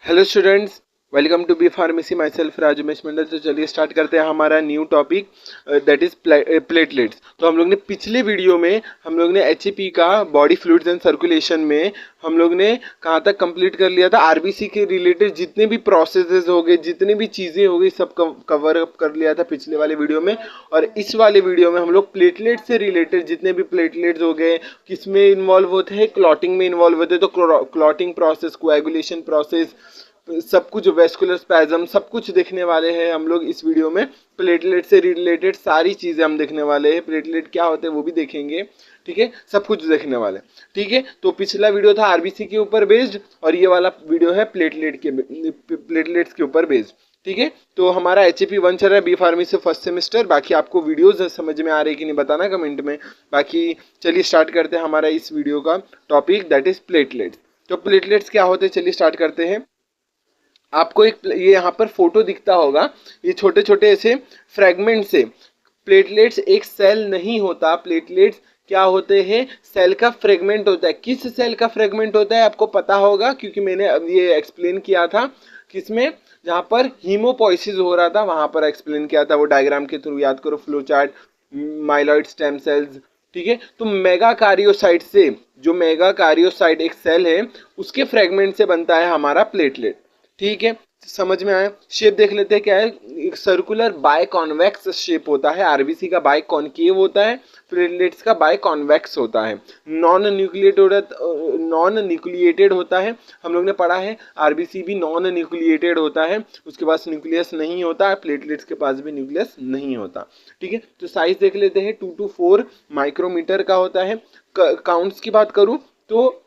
Hello students, welcome to B pharmacy. Myself Raju Mandal. तो चलिए start करते हैं हमारा new topic that is platelets. तो हम लोग ने पिछले वीडियो में हम लोग ने एचएपी का बॉडी फ्लूइड्स एंड सर्कुलेशन में हम लोग ने कहाँ तक कंप्लीट कर लिया था। आरबीसी के रिलेटेड जितने भी प्रोसेसेस हो गए, जितनी भी चीज़ें हो गई, सब कवर अप कर लिया था पिछले वाले वीडियो में। और इस वाले वीडियो में हम लोग प्लेटलेट से रिलेटेड जितने भी प्लेटलेट्स हो गए, किस में इन्वॉल्व होते हैं, क्लॉटिंग में इन्वॉल्व होते हैं, तो क्लॉटिंग प्रोसेस, कोएगुलेशन प्रोसेस, सब कुछ, वेस्कुलर स्पैज्म, सब कुछ देखने वाले हैं हम लोग इस वीडियो में। प्लेटलेट से रिलेटेड सारी चीज़ें हम देखने वाले हैं। प्लेटलेट क्या होते हैं वो भी देखेंगे, ठीक है, सब कुछ देखने वाले, ठीक है। तो पिछला वीडियो था आरबीसी के ऊपर बेस्ड और ये वाला वीडियो है प्लेटलेट्स के ऊपर बेस्ड, ठीक है। तो हमारा एचएपी 1 चल रहा है बी फार्मेसी फर्स्ट सेमेस्टर। बाकी आपको वीडियोज समझ में आ रही है कि नहीं बताना कमेंट में। बाकी चलिए स्टार्ट करते हैं हमारा इस वीडियो का टॉपिक दैट इज प्लेटलेट्स। तो प्लेटलेट्स क्या होते हैं, चलिए स्टार्ट करते हैं। आपको एक ये यहाँ पर फोटो दिखता होगा, ये छोटे छोटे ऐसे फ्रेगमेंट से। प्लेटलेट्स एक सेल नहीं होता, प्लेटलेट्स क्या होते हैं, सेल का फ्रेगमेंट होता है। किस सेल का फ्रेगमेंट होता है आपको पता होगा, क्योंकि मैंने ये एक्सप्लेन किया था किसमें, जहाँ पर हीमोपोइसिस हो रहा था वहां पर एक्सप्लेन किया था, वो डायग्राम के थ्रू याद करो, flow chart, myeloid stem cells, ठीक है। तो मेगा कार्योसाइट से, जो मेगा कार्योसाइट एक सेल है उसके फ्रेगमेंट से बनता है हमारा प्लेटलेट, ठीक है। समझ में आया। शेप देख लेते हैं क्या है। एक सर्कुलर बाय कॉन्वेक्स शेप होता है, आरबीसी का बाय कॉन्केव होता है, प्लेटलेट्स का बाय कॉन्वेक्स होता है। नॉन न्यूक्लिएटेड होता है, हम लोग ने पढ़ा है आरबीसी भी नॉन न्यूक्लिएटेड होता है, उसके पास न्यूक्लियस नहीं होता, प्लेटलेट्स के पास भी न्यूक्लियस नहीं होता, ठीक है। तो साइज देख लेते हैं, 2 to 4 माइक्रोमीटर का होता है। काउंट्स की बात करूं तो,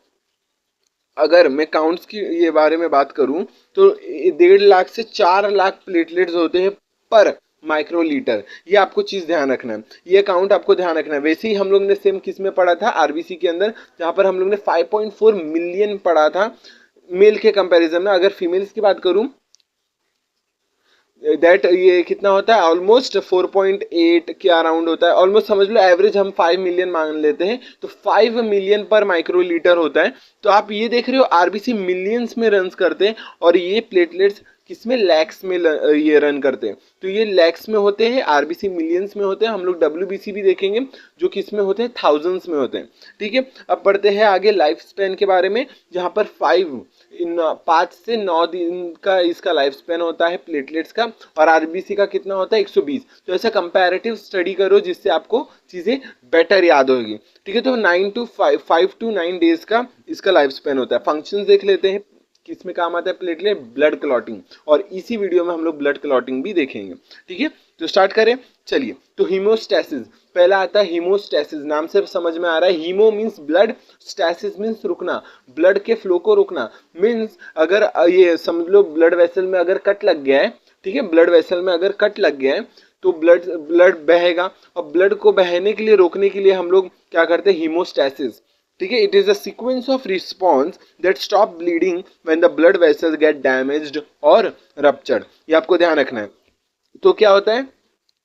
अगर मैं काउंट्स की ये बारे में बात करूं तो 1.5 लाख से 4 लाख प्लेटलेट्स होते हैं पर माइक्रोलीटर। ये आपको चीज ध्यान रखना है, ये काउंट आपको ध्यान रखना है। वैसे ही हम लोग ने सेम किस में पढ़ा था, आरबीसी के अंदर, जहां पर हम लोग ने 5.4 मिलियन पढ़ा था मेल के कंपैरिजन में। अगर फीमेल्स की बात करूं दैट ये कितना होता है, ऑलमोस्ट 4.8 के अराउंड होता है। ऑलमोस्ट समझ लो एवरेज हम 5 मिलियन मान लेते हैं, तो 5 मिलियन पर माइक्रोलीटर होता है। तो आप ये देख रहे हो आरबीसी मिलियंस में रन करते हैं और ये प्लेटलेट्स किसमें, लैक्स में ये रन करते हैं। तो ये लैक्स में होते हैं, आरबीसी मिलियंस में होते हैं। हम लोग डब्ल्यूबीसी भी देखेंगे जो किस में होते हैं, थाउजेंड्स में होते हैं, ठीक है। अब बढ़ते हैं आगे लाइफ स्पैन के बारे में, जहाँ पर 5 से 9 दिन का इसका लाइफ स्पैन होता है प्लेटलेट्स का, और आरबीसी का कितना होता है, 120। तो ऐसा कंपैरेटिव स्टडी करो जिससे आपको चीज़ें बेटर याद होगी, ठीक है। तो 5 to 9 डेज का इसका लाइफ स्पैन होता है। फंक्शंस देख लेते हैं किसमें काम आता है प्लेटलेट, ब्लड क्लॉटिंग, और इसी वीडियो में हम लोग ब्लड क्लॉटिंग भी देखेंगे, ठीक है। तो स्टार्ट करें, चलिए। तो हीमोस्टैसिस पहला आता है, हीमोस्टैसिस नाम से समझ में आ रहा है, hemo means blood, stasis means रुकना, ब्लड के फ्लो को रुकना। मींस अगर ये समझ लो ब्लड वेसल में अगर कट लग गया है, ठीक है, ब्लड वेसल में अगर कट लग गया है तो ब्लड बहेगा, और ब्लड को बहने के लिए, रोकने के लिए हम लोग क्या करते हैं, हीमोस्टैसिस, ठीक है। It is a sequence of response that stop bleeding when the blood vessels get damaged और रप्चर्ड। ये आपको ध्यान रखना है। तो क्या होता है,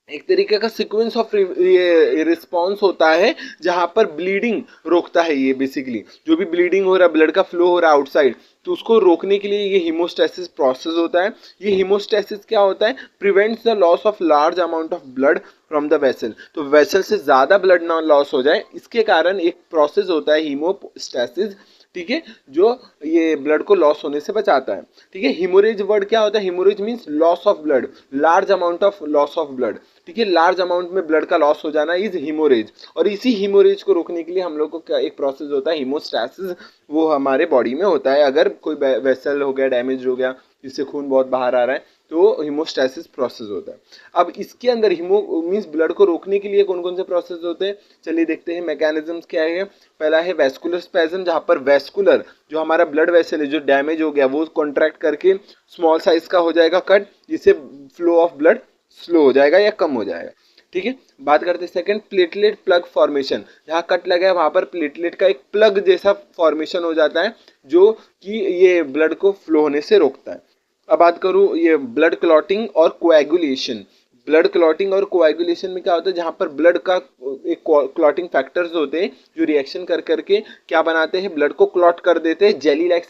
एक तरीके का सीक्वेंस ऑफ ये रिस्पॉन्स होता है जहां पर ब्लीडिंग रोकता है। ये बेसिकली जो भी ब्लीडिंग हो रहा है, ब्लड का फ्लो हो रहा है आउटसाइड, तो उसको रोकने के लिए ये हीमोस्टैसिस प्रोसेस होता है। ये हीमोस्टैसिस क्या होता है, prevents the loss of large amount of blood from the vessel. तो वेसल से ज़्यादा ब्लड ना लॉस हो जाए, इसके कारण एक प्रोसेस होता है हीमोस्टैसिस, ठीक है, जो ये ब्लड को लॉस होने से बचाता है, ठीक है। हिमोरेज वर्ड क्या होता है, haemorrhage means loss of blood, large amount of loss of blood, ठीक है। लार्ज अमाउंट में ब्लड का लॉस हो जाना इज हिमोरेज, और इसी हिमोरेज को रोकने के लिए हम लोग को क्या एक प्रोसेस होता है, हीमोस्टैसिस, वो हमारे बॉडी में होता है। अगर कोई वेसल हो गया, डैमेज हो गया, जिससे खून बहुत बाहर आ रहा है, तो हीमोस्टैसिस प्रोसेस होता है। अब इसके अंदर हीमो मींस ब्लड को रोकने के लिए कौन कौन से प्रोसेस होते हैं, चलिए देखते हैं। मैकेनिज्म्स क्या है, पहला है वेस्कुलर स्पैज्म, जहाँ पर वेस्कुलर जो हमारा ब्लड वेसल है जो डैमेज हो गया, वो कॉन्ट्रैक्ट करके स्मॉल साइज का हो जाएगा कट, जिससे फ्लो ऑफ ब्लड स्लो हो जाएगा या कम हो जाएगा, ठीक है। बात करते हैं सेकंड, प्लेटलेट प्लग फॉर्मेशन। जहाँ कट लगा है वहां पर प्लेटलेट का एक प्लग जैसा फॉर्मेशन हो जाता है, जो कि ये ब्लड को फ्लो होने से रोकता है। अब बात करूं ये ब्लड क्लॉटिंग और कोएगुलेशन। ब्लड क्लॉटिंग और कोएगुलेशन में क्या होता है, जहाँ पर ब्लड का एक क्लॉटिंग फैक्टर्स होते हैं जो रिएक्शन कर करके क्या बनाते हैं, ब्लड को क्लॉट कर देते हैं, जेली लाइक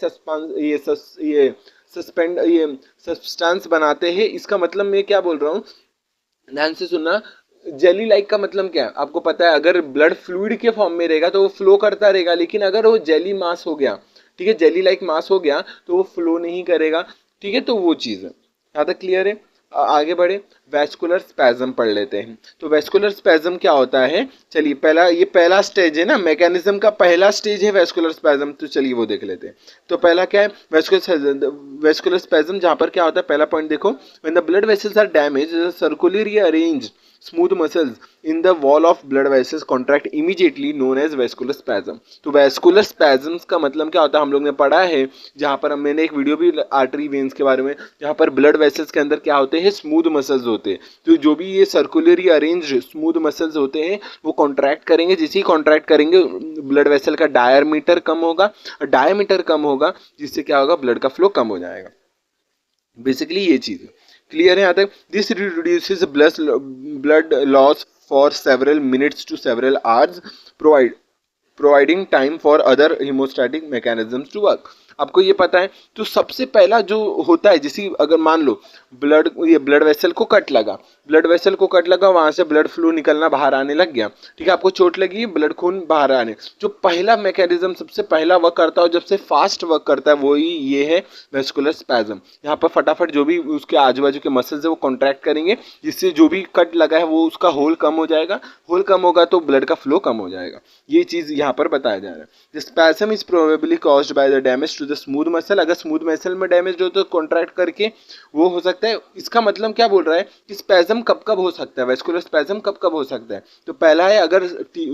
ये सब्सटेंस बनाते हैं। इसका मतलब मैं क्या बोल रहा हूँ, ध्यान से सुनना। जेली लाइक का मतलब क्या है आपको पता है, अगर ब्लड फ्लूइड के फॉर्म में रहेगा तो वो फ्लो करता रहेगा, लेकिन अगर वो जेली मास हो गया, ठीक है, जेली लाइक मास हो गया तो वो फ्लो नहीं करेगा, ठीक है। तो वो चीज़ है, यहाँ तक क्लियर है। आगे बढ़े, वैस्कुलर स्पैज्म पढ़ लेते हैं। तो वैस्कुलर स्पैज्म क्या होता है, चलिए पहला स्टेज है ना, मैकेनिज्म का पहला स्टेज है वैस्कुलर स्पैज्म, तो चलिए वो देख लेते हैं। तो पहला क्या है, वैस्कुलर स्पैज्म, जहाँ पर क्या होता है, पहला पॉइंट देखो, when the blood vessels are damage, circularly arranged smooth muscles in the wall of blood vessels contract immediately known as vascular spasm. तो वैस्कुलर स्पैज्म्स का मतलब क्या होता है, हम लोग ने पढ़ा है, जहाँ पर मैंने एक वीडियो भी आर्टरी वेन्स के बारे में, जहाँ पर ब्लड वेसल्स के अंदर क्या होते हैं, स्मूथ मसल्स होते हैं। तो जो भी ये सर्कुलरली अरेंज्ड स्मूथ मसल्स होते हैं वो कॉन्ट्रैक्ट करेंगे, जिसे ही कॉन्ट्रैक्ट करेंगे ब्लड वेसल का डायमीटर कम होगा, जिससे क्या होगा, ब्लड का फ्लो कम हो जाएगा। बेसिकली ये चीज़ क्लियर है यहाँ तक। This reduces blood loss for several minutes to several hours, providing time for other hemostatic mechanisms to work. आपको ये पता है, तो सबसे पहला जो होता है, जैसे अगर मान लो ब्लड वेसल को कट लगा, वहां से ब्लड फ्लो निकलना, बाहर आने लग गया, ठीक है, आपको चोट लगी, ब्लड खून बाहर आने, जो पहला मैकेनिज्म सबसे पहला वर्क करता है, जब से फास्ट वर्क करता है, वही ये है वैस्कुलर स्पैज्म। यहाँ पर फटाफट जो भी उसके आजू बाजू के मसल्स है वो कॉन्ट्रैक्ट करेंगे, जिससे जो भी कट लगा है वो उसका होल कम हो जाएगा, होल कम होगा तो ब्लड का फ्लो कम हो जाएगा। ये चीज यहाँ पर बताया जा रहा है। The spasm is probably caused by the damage to the smooth muscle. अगर स्मूथ मसल में डैमेज हो तो कॉन्ट्रैक्ट करके वो हो सकता है। इसका मतलब क्या बोल रहा है कि स्पैज्म कब कब हो सकता है, वैस्कुलर स्पैज्म कब कब हो सकता है। तो पहला है, अगर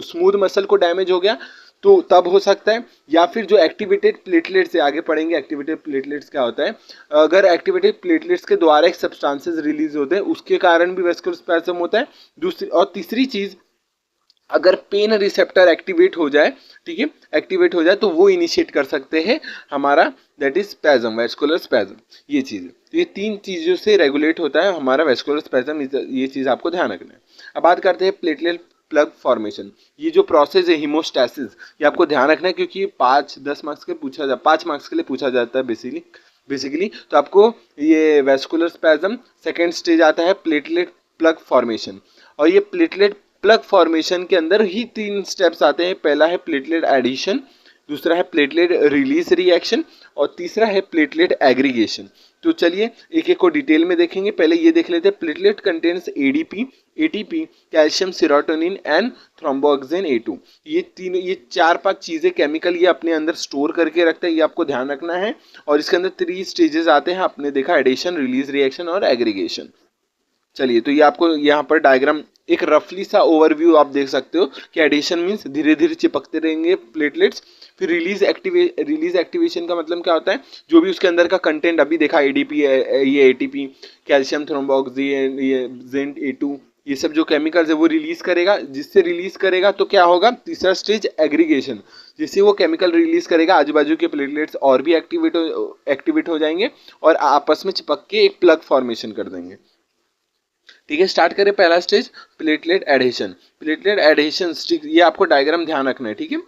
स्मूथ मसल को डैमेज हो गया तो तब हो सकता है, या फिर जो एक्टिवेटेड प्लेटलेट्स से आगे पढ़ेंगे, एक्टिवेटेड प्लेटलेट्स क्या होता है, अगर एक्टिवेटेड प्लेटलेट्स के द्वारा एक सब्सटेंसेस रिलीज होते हैं उसके कारण भी वैस्कुलर स्पैज्म होता है। दूसरी और तीसरी चीज, अगर पेन रिसेप्टर एक्टिवेट हो जाए, ठीक है, एक्टिवेट हो जाए तो वो इनिशिएट कर सकते हैं हमारा, that is spasm, vascular spasm. ये चीज़, तो ये तीन चीज़ों से रेगुलेट होता है हमारा वैस्कुलर स्पैज्म। ये चीज़ आपको ध्यान रखना है। अब बात करते हैं प्लेटलेट प्लग फॉर्मेशन। ये जो प्रोसेस है हीमोस्टैसिस, ये आपको ध्यान रखना है, क्योंकि 5-10 मार्क्स के 5 मार्क्स के लिए पूछा जाता है बेसिकली। तो आपको ये वैस्कुलर स्पैज्म, सेकेंड स्टेज आता है प्लेटलेट प्लग फॉर्मेशन, और ये प्लेटलेट प्लग फॉर्मेशन के अंदर ही 3 स्टेप्स आते हैं। पहला है प्लेटलेट एडिशन, दूसरा है प्लेटलेट रिलीज रिएक्शन, और तीसरा है प्लेटलेट एग्रीगेशन। तो चलिए एक एक को डिटेल में देखेंगे। पहले ये देख लेते हैं, platelet contains ADP, ATP, calcium, serotonin and thromboxane A2। ये 4-5 चीजें केमिकल ये अपने अंदर स्टोर करके रखता है, ये आपको ध्यान रखना है। और इसके अंदर 3 स्टेजेस आते हैं, आपने देखा, एडिशन, रिलीज रिएक्शन और एग्रीगेशन। चलिए, तो ये आपको यहाँ पर डायग्राम एक रफली सा ओवरव्यू आप देख सकते हो कि एडिशन मीन्स धीरे धीरे चिपकते रहेंगे प्लेटलेट्स। फिर रिलीज एक्टिवेशन का मतलब क्या होता है, जो भी उसके अंदर का कंटेंट अभी देखा, एडीपी, ये एटीपी, कैल्शियम, थ्रोम्बोक्सिन, ये जिंक A2, ये सब जो केमिकल्स है वो रिलीज करेगा। जिससे रिलीज करेगा तो क्या होगा, तीसरा स्टेज एग्रीगेशन, जिससे वो केमिकल रिलीज करेगा, आजू बाजू के प्लेटलेट्स और भी एक्टिवेट हो जाएंगे और आपस में चिपक के एक प्लग फॉर्मेशन कर देंगे। ठीक है, स्टार्ट करें पहला stage, platelet adhesion. Platelet adhesion, ये आपको डायग्राम ध्यान रखना है, ठीक है।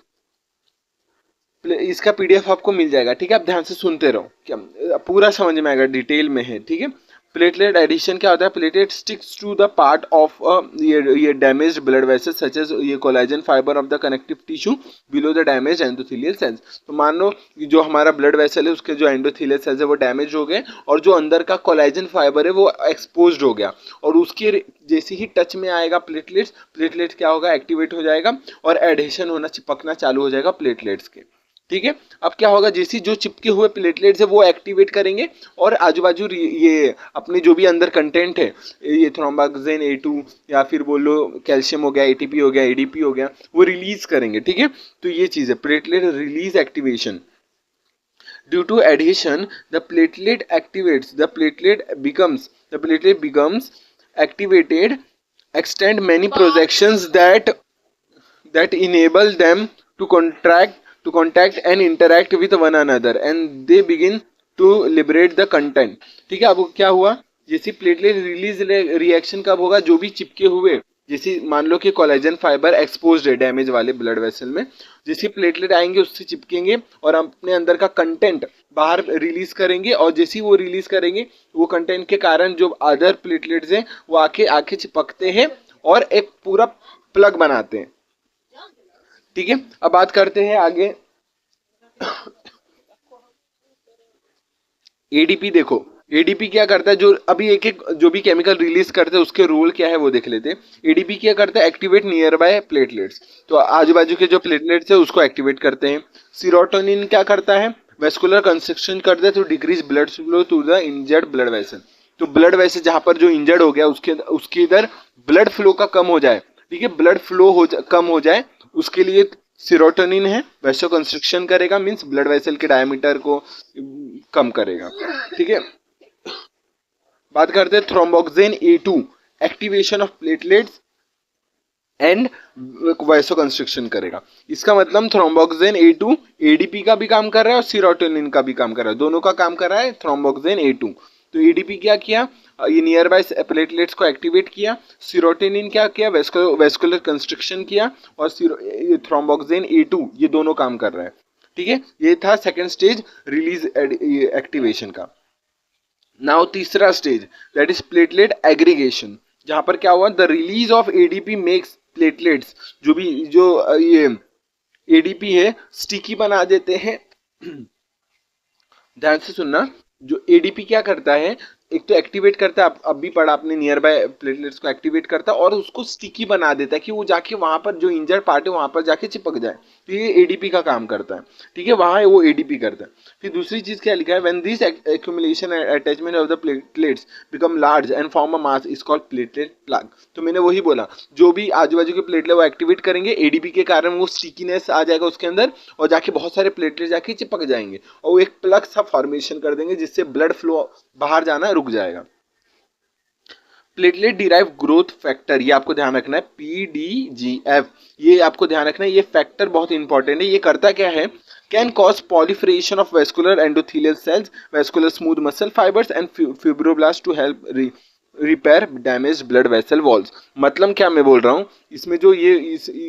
इसका पीडीएफ आपको मिल जाएगा, ठीक है, आप ध्यान से सुनते रहो, क्या पूरा समझ में आएगा, डिटेल में है, ठीक है। प्लेटलेट एडिशन क्या होता है, platelet sticks to the part of ये damaged blood vessels such as ये collagen fibre of the connective tissue below the damage endothelial cells. तो मान लो जो हमारा ब्लड वेसल है उसके जो एंडोथेलियल सेल्स है वो डैमेज हो गए, और जो अंदर का कोलेजन फाइबर है वो एक्सपोज्ड हो गया, और उसके जैसे ही टच में आएगा प्लेटलेट्स क्या होगा, एक्टिवेट हो जाएगा और एडहेशन होना, चिपकना चालू हो जाएगा प्लेटलेट्स के। ठीक है, अब क्या होगा, जैसे जो चिपके हुए प्लेटलेट्स है वो एक्टिवेट करेंगे और आजू बाजू ये अपने जो भी अंदर कंटेंट है, ये थ्रोम्बोक्सिन A2 या फिर बोलो कैल्शियम हो गया, एटीपी हो गया, एडीपी हो गया, वो रिलीज करेंगे। ठीक है, तो ये चीज है platelet release activation. Due to adhesion the platelet activates, the platelet becomes activated, extend many projections that enable them to contact and interact with one another and they begin to liberate the content। ठीक है, अब क्या हुआ, जैसे platelet release reaction कब होगा, जो भी चिपके हुए, जैसे मान लो कि कोलेजन फाइबर एक्सपोज्ड है डैमेज वाले ब्लड वेसल में, जैसे प्लेटलेट आएंगे उससे चिपकेंगे और अपने अंदर का कंटेंट बाहर रिलीज करेंगे, और जैसे ही वो रिलीज करेंगे वो कंटेंट के कारण जो अदर प्लेटलेट्स हैं वो आके आके चिपकते हैं और एक पूरा प्लग बनाते हैं। ठीक है, अब बात करते हैं आगे। एडीपी देखो, एडीपी क्या करता है, जो अभी एक एक जो भी केमिकल रिलीज करते हैं उसके रोल क्या है वो देख लेते हैं। एडीपी क्या करता है, एक्टिवेट नियर बाय प्लेटलेट्स, तो आजू बाजू के जो प्लेटलेट्स है उसको एक्टिवेट करते हैं। सीरोटोनिन क्या करता है, वेस्कुलर कंस्ट्रक्शन करता है to decrease blood flow to the injured blood vessel, तो ब्लड वेसल जहां पर जो इंजर्ड हो गया उसके उसके इधर ब्लड फ्लो का कम हो जाए, ठीक है, ब्लड फ्लो कम हो जाए, उसके लिए सीरोटोनिन है, वैसो कंस्ट्रक्शन करेगा, मींस ब्लड वेसल के डायमीटर को कम करेगा। ठीक है, बात करते हैं thromboxane A2, activation of platelets and vaso construction करेगा। इसका मतलब थ्रोम्बोक्सिन A2 एडीपी का भी काम कर रहा है और सीरोटोनिन का भी काम कर रहा है, दोनों का काम कर रहा है थ्रोम्बोक्सिन A2। तो एडीपी क्या किया, ये नियर बाय प्लेटलेट्स को एक्टिवेट किया, सीरोटोनिन क्या किया, वेस्कुलर कंस्ट्रक्शन किया, और थ्रोम्बोक्सिन A2 ये दोनों काम कर रहा है। ठीक है, ये था सेकेंड स्टेज रिलीज एक्टिवेशन का। नाउ तीसरा stage that is platelet aggregation, जहां पर क्या हुआ, the release of ADP makes platelets, जो ये एडीपी है स्टिकी बना देते हैं। ध्यान से सुनना, जो एडीपी क्या करता है, एक तो एक्टिवेट करता है, अब भी पढ़ा आपने, नियर बाय प्लेटलेट्स को एक्टिवेट करता है और उसको स्टिकी बना देता है कि वो जाके वहां पर जो इंजर्ड पार्ट है वहां पर जाके चिपक जाए, तो ये एडीपी का काम करता है। ठीक है, वहां वो एडीपी करता है। फिर दूसरी चीज क्या लिखा है, when this accumulation attachment of the platelets become large and form a mass is called platelet plug. तो मैंने वही बोला, जो भी आजू बाजू के प्लेटलेट वो एक्टिवेट करेंगे, एडीपी के कारण वो स्टिकीनेस आ जाएगा उसके अंदर और जाके बहुत सारे प्लेटलेट जाके चिपक जाएंगे और वो एक प्लग सा फॉर्मेशन कर देंगे जिससे ब्लड फ्लो बाहर जाना रुक जाएगा। प्लेटलेट डिराइव ग्रोथ फैक्टर, ये आपको ध्यान रखना है, PDGF, ये आपको ध्यान रखना है, ये फैक्टर बहुत इंपॉर्टेंट है। ये करता क्या है, can cause proliferation of vascular endothelial cells, vascular smooth muscle fibers and fibroblast to help repair damage blood vessel walls. मतलब क्या मैं बोल रहा हूँ, इसमें जो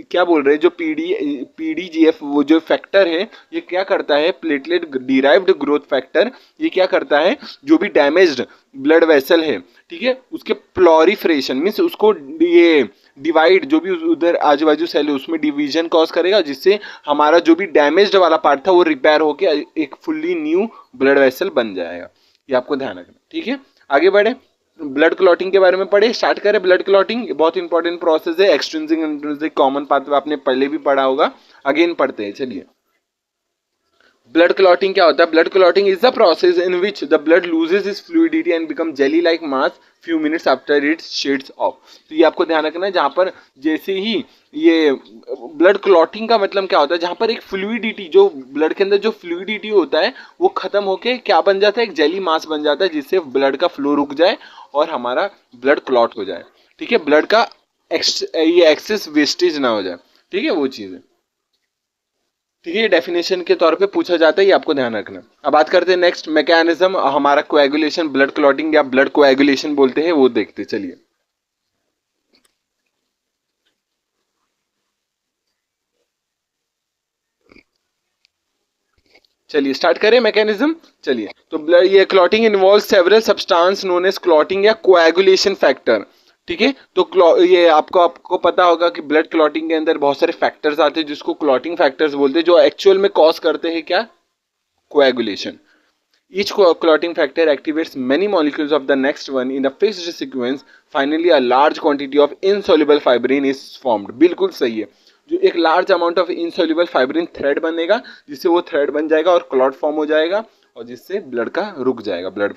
क्या बोल रहे हैं, जो PDGF वो जो फैक्टर है, ये क्या करता है, प्लेटलेट डिराइव्ड ग्रोथ फैक्टर, ये क्या करता है, जो भी डैमेज्ड ब्लड वेसल है, ठीक है, उसके प्लोरिफरेशन मीन्स उसको ये डिवाइड, जो भी उधर आजू बाजू सेल है उसमें डिवीजन कॉज करेगा, जिससे हमारा जो भी डैमेज्ड वाला पार्ट था वो रिपेयर होके एक फुल्ली न्यू ब्लड वेसल बन जाएगा। ये आपको ध्यान रखना। ठीक है, आगे बढ़े, ब्लड क्लॉटिंग के बारे में पढ़े, स्टार्ट करें। ब्लड क्लॉटिंग बहुत इंपॉर्टेंट प्रोसेस है, एक्सट्रिंसिक इंट्रिंसिक कॉमन पाथवे आपने पहले भी पढ़ा होगा, अगेन पढ़ते हैं। चलिए, ब्लड क्लॉटिंग क्या होता है, blood clotting is the process in which the blood loses is fluidity and become jelly like mass few minutes after it shades of. तो ये आपको ध्यान रखना है, जहां पर जैसे ही ये ब्लड क्लॉटिंग का मतलब क्या होता है, जहां पर एक फ्लूइडिटी, जो ब्लड के अंदर जो फ्लूइडिटी होता है वो खत्म होके क्या बन जाता है, एक जेली मास बन जाता है, जिससे ब्लड का फ्लो रुक जाए और हमारा ब्लड क्लॉट हो जाए। ठीक है, ब्लड का ये एक्सेस वेस्टेज ना हो जाए। ठीक है, वो चीज है। ठीक है, ये डेफिनेशन के तौर पे पूछा जाता है, ये आपको ध्यान रखना। अब बात करते हैं नेक्स्ट मैकेनिज्म, हमारा कोएगुलेशन, ब्लड क्लॉटिंग या ब्लड कोएगुलेशन बोलते हैं, वो देखते चलिए। चलिए स्टार्ट करें मैकेनिज्म। चलिए, तो ब्लड ये clotting involve several substance known as clotting या कोएगुलेशन फैक्टर। ठीक है, तो ये आपको पता होगा कि ब्लड क्लॉटिंग के अंदर बहुत सारे फैक्टर्स आते हैं जिसको क्लॉटिंग फैक्टर्स बोलते हैं, जो एक्चुअल में कॉज करते हैं क्या, coagulation. Each clotting factor activates many molecules of the next one in a fixed sequence. Finally, a large quantity of insoluble fibrin is formed. बिल्कुल सही है, जो एक large amount of insoluble fibrin thread बनेगा, जिससे वो थ्रेड बन जाएगा और क्लॉट फॉर्म हो जाएगा और जिससे ब्लड का रुक जाएगा ब्लड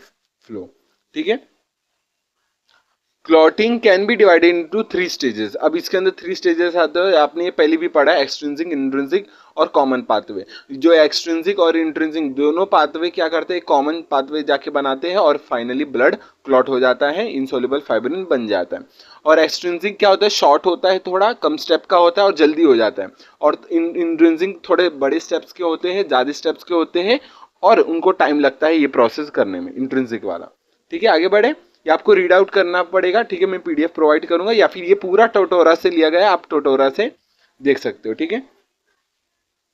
फ्लो। ठीक है, clotting can be divided into 3 stages. अब इसके अंदर 3 स्टेजेस आते हैं, आपने ये पहले भी पढ़ा है, एक्सट्रिंसिक, इंट्रिंसिक और कॉमन पाथवे। जो एक्सट्रिंसिक और इंट्रिंसिक दोनों पाथवे क्या करते हैं, कॉमन पाथवे जाके बनाते हैं और फाइनली ब्लड क्लॉट हो जाता है, इनसोल्युबल फाइब्रिन बन जाता है। और एक्सट्रिंसिक क्या होता है, शॉर्ट होता है, थोड़ा कम स्टेप का होता है और जल्दी हो जाता है। और इंट्रिंसिक थोड़े बड़े स्टेप्स के होते हैं, ज़्यादा स्टेप्स के होते हैं और उनको टाइम लगता है ये प्रोसेस करने में, इंट्रिंसिक वाला। ठीक है, आगे बढ़े। ये आपको रीड आउट करना पड़ेगा, ठीक है, मैं PDF प्रोवाइड करूंगा, या फिर ये पूरा टोटोरा से लिया गया है, आप टोटोरा से देख सकते हो, ठीक है।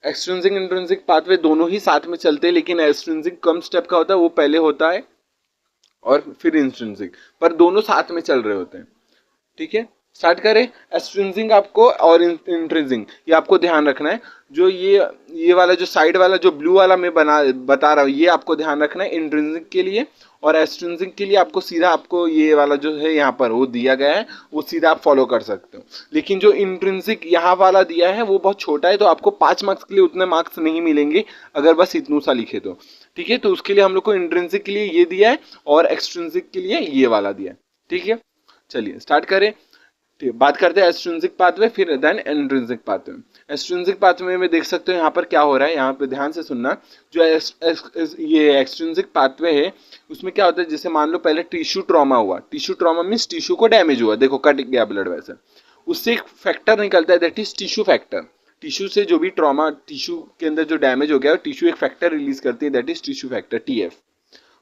एक्सट्रिंसिक इंट्रिंसिक पाथवे दोनों ही साथ में चलते हैं, लेकिन एक्सट्रिंसिक कम स्टेप का होता है, वो पहले होता है, और फिर इंट्रिंसिक, पर दोनों साथ में चल रहे होते हैं, ठीक है। स्टार्ट करें। एक्सट्रिंसिक आपको और इंट्रिंसिक ये आपको ध्यान रखना है। जो ये वाला जो साइड वाला जो ब्लू वाला मैं बता रहा हूँ, ये आपको ध्यान रखना है इंट्रिंसिक के लिए, और एक्सट्रिंसिक के लिए आपको सीधा आपको ये वाला जो है यहाँ पर वो दिया गया है, वो सीधा आप फॉलो कर सकते हो। लेकिन जो इंट्रिंसिक यहाँ वाला दिया है वो बहुत छोटा है, तो आपको 5 मार्क्स के लिए उतने मार्क्स नहीं मिलेंगे अगर बस इतना सा लिखे तो, ठीक है। तो उसके लिए हम लोग को इंट्रिंसिक के लिए ये दिया है और एक्सट्रिंसिक के लिए ये वाला दिया है, ठीक है। चलिए स्टार्ट करें। बात करते हैं एक्सट्रिंसिक पाथवे, फिर then intrinsic pathway. Extrinsic pathway में देख सकते हो यहाँ पर क्या हो रहा है, यहाँ पे ध्यान से सुनना। जो ये एक्सट्रिंसिक पाथवे है उसमें क्या होता है, जैसे मान लो पहले टिश्यू ट्रॉमा हुआ, टिश्यू ट्रॉमा मीन्स टिश्यू को डैमेज हुआ, देखो कट गया ब्लड वेसल, उससे एक फैक्टर निकलता है, that is tissue factor. Tissue से जो भी ट्रॉमा, टिश्यू के अंदर जो डैमेज हो गया, टिश्यू एक फैक्टर रिलीज करती है, that is tissue factor TF।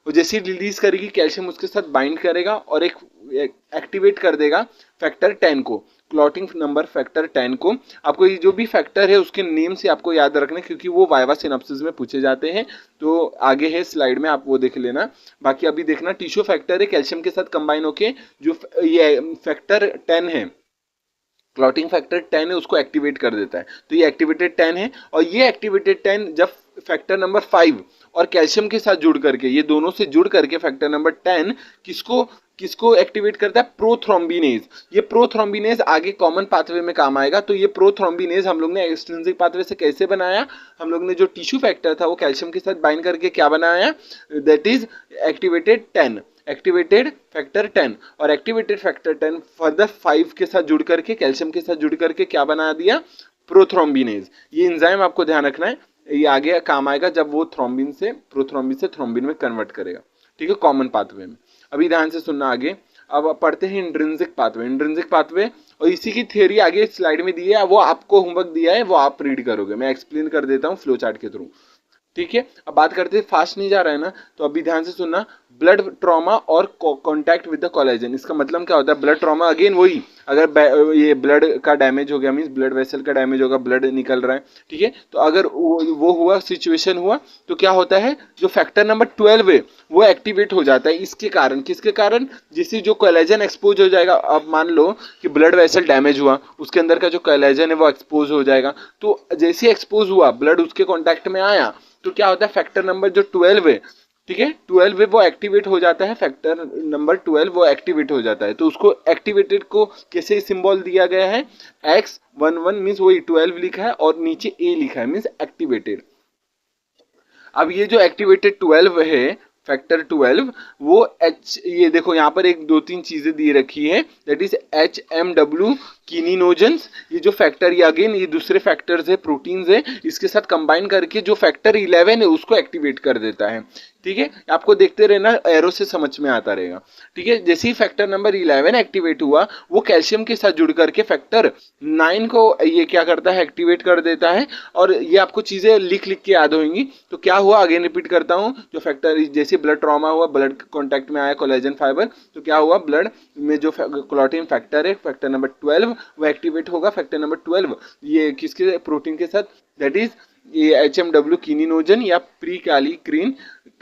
वो जैसे ही रिलीज करेगी कैल्शियम उसके साथ बाइंड करेगा और एक एक्टिवेट कर देगा फैक्टर 10 को, क्लॉटिंग नंबर फैक्टर 10 को। आपको ये जो भी फैक्टर है उसके नेम से आपको याद रखना, क्योंकि वो वाइवा सिनॉप्सिस में पूछे जाते हैं, तो आगे है स्लाइड में, आप वो देख लेना। बाकी अभी देखना, टिश्यू फैक्टर है, कैल्शियम के साथ कंबाइन होके जो ये फैक्टर 10 है, क्लॉटिंग फैक्टर 10 है, उसको एक्टिवेट कर देता है। तो ये एक्टिवेटेड 10 है, और ये एक्टिवेटेड 10 जब फैक्टर नंबर 5 और कैल्शियम के साथ जुड़ करके, ये दोनों से जुड़ करके फैक्टर नंबर 10 किसको एक्टिवेट करता है, प्रोथ्रोम्बिनेज। ये प्रोथ्रोम्बिनेज आगे कॉमन पाथवे में काम आएगा। तो ये प्रोथ्रोम्बिनेज हम लोग ने एक्सट्रिंसिक पाथवे से कैसे बनाया, हम लोग ने जो टिश्यू फैक्टर था वो कैल्शियम के साथ बाइंड करके क्या बनाया, that is activated 10, activated factor 10, और एक्टिवेटेड फैक्टर 10 फर्दर 5 के साथ जुड़ करके, कैल्शियम के साथ जुड़ करके क्या बना दिया, प्रोथ्रोम्बिनेज। ये एंजाइम आपको ध्यान रखना है, ये आगे काम आएगा जब वो थ्रोम्बिन से थ्रोम्बिन में कन्वर्ट करेगा, ठीक है, कॉमन पाथवे में। अभी ध्यान से सुनना आगे। अब पढ़ते हैं इंट्रिंसिक पाथवे। इंट्रिंसिक पाथवे और इसी की थ्योरी आगे स्लाइड में दी है, वो आपको होमवर्क दिया है, वो आप रीड करोगे, मैं एक्सप्लेन कर देता हूँ फ्लो चार्ट के थ्रू, ठीक है। अब बात करते हैं, फास्ट नहीं जा रहा है ना, तो अभी ध्यान से सुनना। ब्लड ट्रॉमा और कांटेक्ट विद द कोलेजन, इसका मतलब क्या होता है, ब्लड ट्रॉमा अगेन वही, अगर ये ब्लड का डैमेज हो गया, मींस ब्लड वेसल का डैमेज होगा, ब्लड निकल रहा है, ठीक है। तो अगर वो हुआ, सिचुएशन हुआ, तो क्या होता है, जो फैक्टर नंबर 12 है वो एक्टिवेट हो जाता है। इसके कारण, किसके कारण, जिससे जो कोलेजन एक्सपोज हो जाएगा। अब मान लो कि ब्लड वेसल डैमेज हुआ, उसके अंदर का जो कोलेजन है वो एक्सपोज हो जाएगा, तो जैसे एक्सपोज हुआ, ब्लड उसके कॉन्टैक्ट में आया, तो क्या होता है, फैक्टर नंबर जो 12 है, ठीक है, 12 है, वो एक्टिवेट हो जाता है, फैक्टर नंबर 12 वो एक्टिवेट हो जाता है। तो उसको एक्टिवेटेड को कैसे सिंबल दिया गया है, X11 मीन्स वही 12 लिखा है और नीचे A लिखा है, मीन्स एक्टिवेटेड। अब ये जो एक्टिवेटेड 12 है, फैक्टर 12, वो ये देखो यहाँ पर एक 2-3 चीजें दी रखी है, दैट इज HMW किनिनोजेंस। ये जो फैक्टर, ये अगेन ये दूसरे फैक्टर्स है, प्रोटीन्स है, इसके साथ कंबाइन करके जो फैक्टर 11 है उसको एक्टिवेट कर देता है, ठीक है। आपको देखते रहना, एरो से समझ में आता रहेगा, ठीक है। जैसे ही फैक्टर नंबर 11 एक्टिवेट हुआ, वो कैल्शियम के साथ जुड़ करके फैक्टर 9 को ये क्या करता है, एक्टिवेट कर देता है। और ये आपको चीजें लिख के याद होंगी। तो क्या हुआ, अगेन रिपीट करता हूँ, जो फैक्टर, जैसे ब्लड ट्रॉमा हुआ, ब्लड कॉन्टैक्ट में आया कोलेजन फाइबर, तो क्या हुआ, ब्लड में जो क्लॉटिन फैक्टर है, फैक्टर नंबर 12 वो एक्टिवेट होगा। फैक्टर नंबर 12 ये किसके, प्रोटीन के साथ, दैट इज ये HMW किनिनोजन या प्री कैलिक्रेन,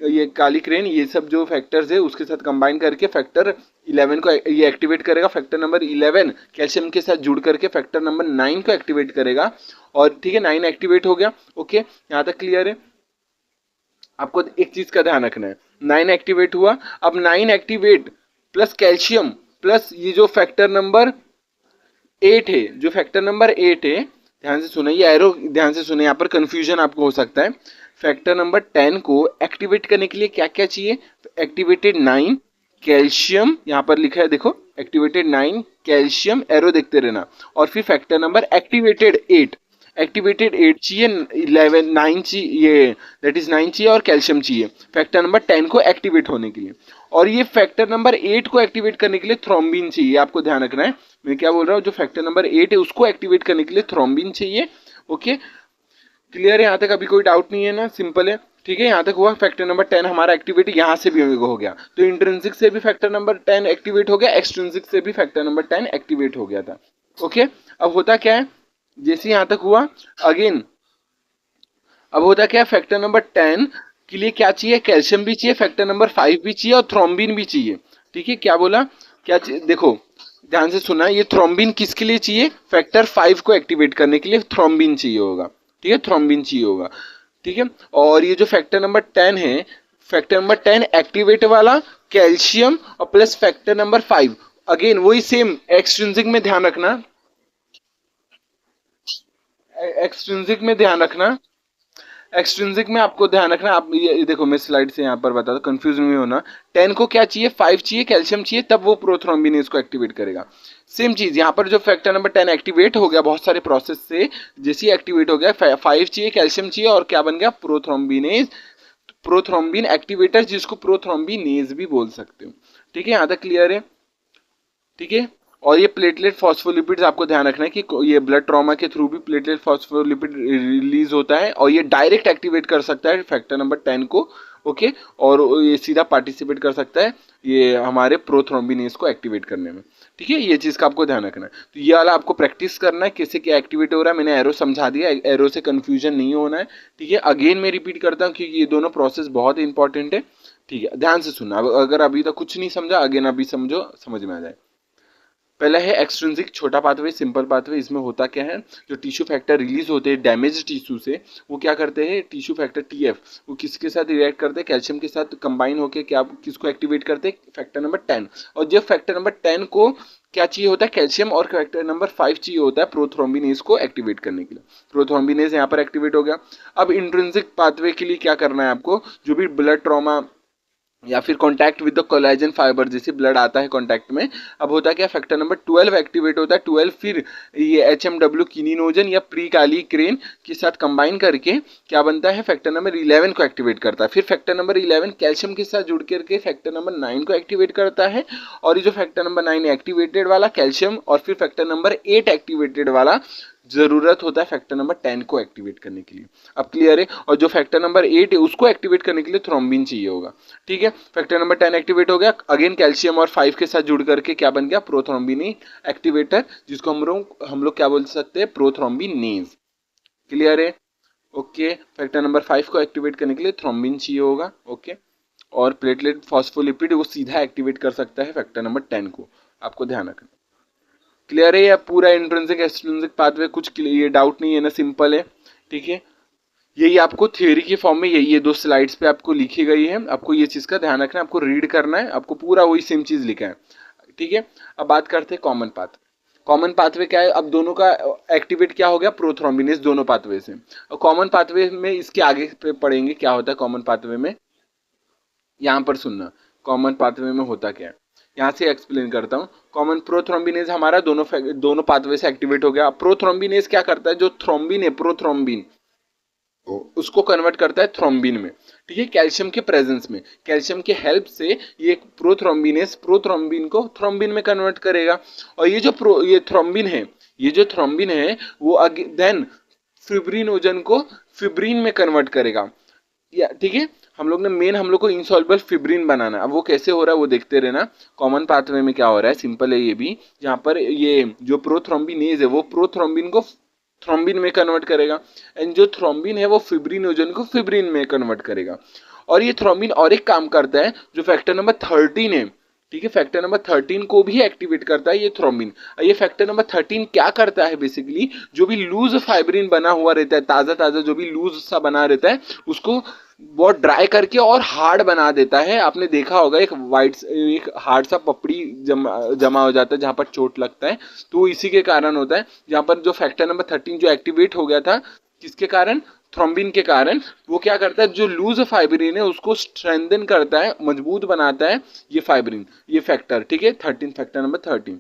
ये कैलिक्रेन, ये सब जो फैक्टर्स है उसके साथ कंबाइन करके फैक्टर 11 को ये एक्टिवेट करेगा। फैक्टर नंबर 11 कैल्शियम के साथ जुड़ करके फैक्टर नंबर 9 को एक्टिवेट करेगा, और ठीक है, 9 एक्टिवेट हो गया। ओके, यहाँ तक क्लियर है। आपको एक चीज का ध्यान रखना है, 9 एक्टिवेट हुआ, अब 9 एक्टिवेट प्लस कैल्शियम प्लस ये जो फैक्टर नंबर 8 है, जो फैक्टर नंबर 8 है, ध्यान से सुने, ये एरो ध्यान से सुने, यहाँ पर कंफ्यूजन आपको हो सकता है। फैक्टर नंबर 10 को एक्टिवेट करने के लिए क्या क्या चाहिए, एक्टिवेटेड 9 कैल्शियम, यहाँ पर लिखा है देखो, एक्टिवेटेड 9 कैल्शियम, एरो देखते रहना, और फिर फैक्टर नंबर एक्टिवेटेड 8 चाहिए, 11 9 चाहिए, दैट इज 9 चाहिए, और कैल्शियम चाहिए फैक्टर नंबर 10 को एक्टिवेट होने के लिए। और ये फैक्टर नंबर 8 को एक्टिवेट करने के लिए थ्रोम्बिन चाहिए, आपको ध्यान रखना है, मैं क्या बोल रहा हूँ, जो फैक्टर नंबर 8 है उसको एक्टिवेट करने के लिए थ्रोम्बिन चाहिए। ओके, क्लियर है यहाँ तक, अभी कोई डाउट नहीं है ना, सिंपल है। ठीक है, यहाँ तक हुआ। फैक्टर नंबर 10 हमारा एक्टिवेट यहाँ से भी हो गया, तो इंट्रिंसिक से भी फैक्टर नंबर 10 एक्टिवेट हो गया, एक्सट्रिंसिक से भी फैक्टर नंबर 10 एक्टिवेट हो गया था। ओके, अब होता क्या है, जैसे यहाँ तक हुआ अगेन, अब होता क्या है, फैक्टर नंबर 10 के लिए क्या चाहिए, कैल्शियम भी चाहिए, फैक्टर नंबर 5 भी चाहिए और थ्रोम्बिन भी चाहिए। ठीक है, क्या बोला, क्या चाहिए, देखो ध्यान से सुना, ये थ्रोम्बिन किसके लिए चाहिए, फैक्टर 5 को एक्टिवेट करने के लिए थ्रोम्बिन चाहिए होगा। ठीक है, थ्रोम्बिन चाहिए होगा। ठीक है, और ये जो फैक्टर नंबर 10 है, फैक्टर नंबर 10 एक्टिवेट वाला कैल्शियम और प्लस फैक्टर नंबर 5, अगेन वही सेम एक्सट्रिंसिक में ध्यान रखना, एक्सट्रिंसिक में ध्यान रखना, एक्सट्रिंसिक में आपको ध्यान रखना। आप ये देखो, मैं स्लाइड से यहाँ पर बता दो, कंफ्यूज नहीं होना। 10 को क्या चाहिए, 5 चाहिए, कैल्शियम चाहिए, तब वो प्रोथ्रोम्बिनेज को एक्टिवेट करेगा। सेम चीज यहाँ पर, जो फैक्टर नंबर 10 एक्टिवेट हो गया बहुत सारे प्रोसेस से, जैसे ही एक्टिवेट हो गया, 5 चाहिए, कैल्शियम चाहिए, और क्या बन गया, प्रोथ्रोम्बिनेज, प्रोथ्रोम्बिन एक्टिवेटर, जिसको प्रोथ्रोम्बिनेज भी बोल सकते हो। ठीक है, यहाँ तक क्लियर है। ठीक है, और ये प्लेटलेट फॉस्फोलिपिड्स आपको ध्यान रखना है कि ये ब्लड ट्रॉमा के थ्रू भी प्लेटलेट फॉस्फोलिपिड रिलीज होता है, और ये डायरेक्ट एक्टिवेट कर सकता है फैक्टर नंबर 10 को। ओके, और ये सीधा पार्टिसिपेट कर सकता है ये हमारे प्रोथ्रोम्बिनेज को एक्टिवेट करने में। ठीक है, ये चीज़ का आपको ध्यान रखना है। तो ये वाला आपको प्रैक्टिस करना है, कैसे क्या एक्टिवेट हो रहा है। मैंने एरो समझा दिया, एरो से कंफ्यूजन नहीं होना है। ठीक है, अगेन मैं रिपीट करता हूँ क्योंकि ये दोनों प्रोसेस बहुत इंपॉर्टेंट है। ठीक है, ध्यान से सुनना, अगर अभी तक कुछ नहीं समझा, अगेन अभी समझो, समझ में आ जाए। पहला है एक्सट्रिंसिक छोटा पाथवे, सिंपल पाथवे। इसमें होता क्या है, जो टिश्यू फैक्टर रिलीज होते हैं डैमेज टिश्यू से, वो क्या करते हैं, टिश्यू फैक्टर टीएफ, वो किसके साथ रिएक्ट करते हैं, कैल्शियम के साथ कंबाइन होकर क्या किसको एक्टिवेट करते हैं, फैक्टर नंबर 10। और जब फैक्टर नंबर 10 को क्या चाहिए होता है, कैल्शियम, और फैक्टर नंबर 5 चाहिए होता है प्रोथ्रोम्बिनेज को एक्टिवेट करने के लिए। प्रोथ्रोम्बिनेज यहाँ पर एक्टिवेट हो गया। अब इंट्रिंसिक पाथवे के लिए क्या करना है आपको, जो भी ब्लड ट्रॉमा या फिर contact with the collagen fibre, जैसे ब्लड आता है कांटेक्ट में, अब होता है क्या, फैक्टर नंबर 12 एक्टिवेट होता है। 12 फिर ये HMW किनिनोजन या प्री कालीक्रेन के साथ कंबाइन करके क्या बनता है, फैक्टर नंबर 11 को एक्टिवेट करता है। फिर फैक्टर नंबर 11 कैल्शियम के साथ जुड़ करके फैक्टर नंबर 9 को एक्टिवेट करता है। और ये जो फैक्टर नंबर 9 एक्टिवेटेड वाला कैल्शियम, और फिर फैक्टर नंबर 8 एक्टिवेटेड वाला जरूरत होता है फैक्टर नंबर 10 को एक्टिवेट करने के लिए। अब क्लियर है। और जो फैक्टर नंबर 8 है उसको एक्टिवेट करने के लिए थ्रोम्बिन चाहिए होगा। ठीक है, फैक्टर नंबर 10 एक्टिवेट हो गया, अगेन कैल्शियम और 5 के साथ जुड़ करके क्या बन गया, प्रोथ्रोम्बिन एक्टिवेटर, जिसको हम लोग क्या बोल सकते हैं, प्रोथ्रोम्बिनेज। क्लियर है। ओके, फैक्टर नंबर 5 को एक्टिवेट करने के लिए थ्रोम्बिन चाहिए होगा। ओके, और प्लेटलेट फॉस्फोलिपिड वो सीधा एक्टिवेट कर सकता है फैक्टर नंबर 10 को, आपको ध्यान रखना। क्लियर है, या पूरा इंट्रिंसिक एक्सट्रिंसिक पाथवे कुछ ये डाउट नहीं है ना, सिंपल है। ठीक है, यही आपको थ्योरी के फॉर्म में ये 2 स्लाइड्स पे आपको लिखी गई है, आपको ये चीज़ का ध्यान रखना है, आपको रीड करना है, आपको पूरा वही सेम चीज़ लिखा है। ठीक है, अब बात करते हैं कॉमन पाथ। कॉमन पाथवे क्या है, अब दोनों का एक्टिवेट क्या हो गया, प्रोथ्रोम्बिनेज दोनों पाथवे से। और कॉमन पाथवे में इसके आगे पे पढ़ेंगे क्या होता है कॉमन पाथवे में। यहाँ पर सुनना, कॉमन पाथवे में होता क्या है, यहाँ से एक्सप्लेन करता हूँ। कॉमन प्रोथ्रोम्बिनेज हमारा दोनों पाथवे से एक्टिवेट हो गया। प्रोथ्रोम्बिनेज क्या करता है, जो थ्रोम्बिन है, प्रोथ्रोम्बिन उसको कन्वर्ट करता है थ्रोम्बिन में। ठीक है, कैल्शियम के प्रेजेंस में, कैल्शियम के हेल्प से ये प्रोथ्रोम्बिनेज प्रोथ्रोम्बिन को थ्रोम्बिन में कन्वर्ट करेगा। और ये जो ये थ्रोम्बिन है, ये जो थ्रोम्बिन है वो देन फिब्रिनोजन को फिब्रिन में कन्वर्ट करेगा। या ठीक है, हम लोग को इंसॉल्युबल फिब्रिन बनाना है। अब वो कैसे हो रहा है वो देखते रहना। कॉमन पाथवे में क्या हो रहा है, सिंपल है ये भी, जहाँ पर ये जो प्रोथ्रोम्बिनेज है वो प्रोथ्रोम्बिन को थ्रोम्बिन में कन्वर्ट करेगा, एंड जो थ्रोम्बिन है वो फिब्रिनोजन को फिब्रिन में कन्वर्ट करेगा। और ये थ्रोम्बिन और एक काम करता है, जो फैक्टर नंबर 13 है, ठीक है, फैक्टर नंबर 13 को भी एक्टिवेट करता है ये थ्रोम्बिन। ये फैक्टर नंबर 13 क्या करता है, बेसिकली जो भी लूज फाइब्रिन बना हुआ रहता है, ताज़ा ताज़ा जो भी लूज सा बना रहता है, उसको बहुत ड्राई करके और हार्ड बना देता है। आपने देखा होगा एक हार्ड सा पपड़ी जमा हो जाता है जहाँ पर चोट लगता है, तो इसी के कारण होता है। जहाँ पर जो फैक्टर नंबर 13 जो एक्टिवेट हो गया था, किसके कारण, थ्रोम्बिन के कारण, वो क्या करता है, जो लूज फाइब्रिन है उसको स्ट्रेंथन करता है, मजबूत बनाता है ये फाइब्रिन, ये फैक्टर। ठीक है, 13, फैक्टर नंबर 13।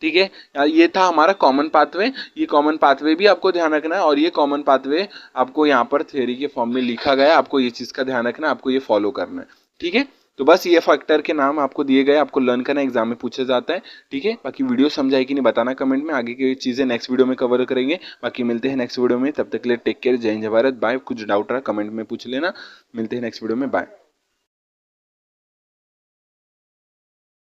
ठीक है, ये था हमारा कॉमन पाथवे। ये कॉमन पाथवे भी आपको ध्यान रखना है, और ये कॉमन पाथवे आपको यहाँ पर थ्योरी के फॉर्म में लिखा गया है, आपको ये चीज़ का ध्यान रखना है, आपको ये फॉलो करना है। ठीक है, तो बस ये फैक्टर के नाम आपको दिए गए, आपको लर्न करना, एग्जाम में पूछा जाता है, ठीक है। बाकी वीडियो समझाई कि नहीं बताना कमेंट में, आगे की चीज़ें नेक्स्ट वीडियो में कवर करेंगे। बाकी मिलते हैं नेक्स्ट वीडियो में, तब तक के लिए टेक केयर, जय हिंद जय भारत, बाय। कुछ डाउट रहा कमेंट में पूछ लेना, मिलते हैं नेक्स्ट वीडियो में, बाय।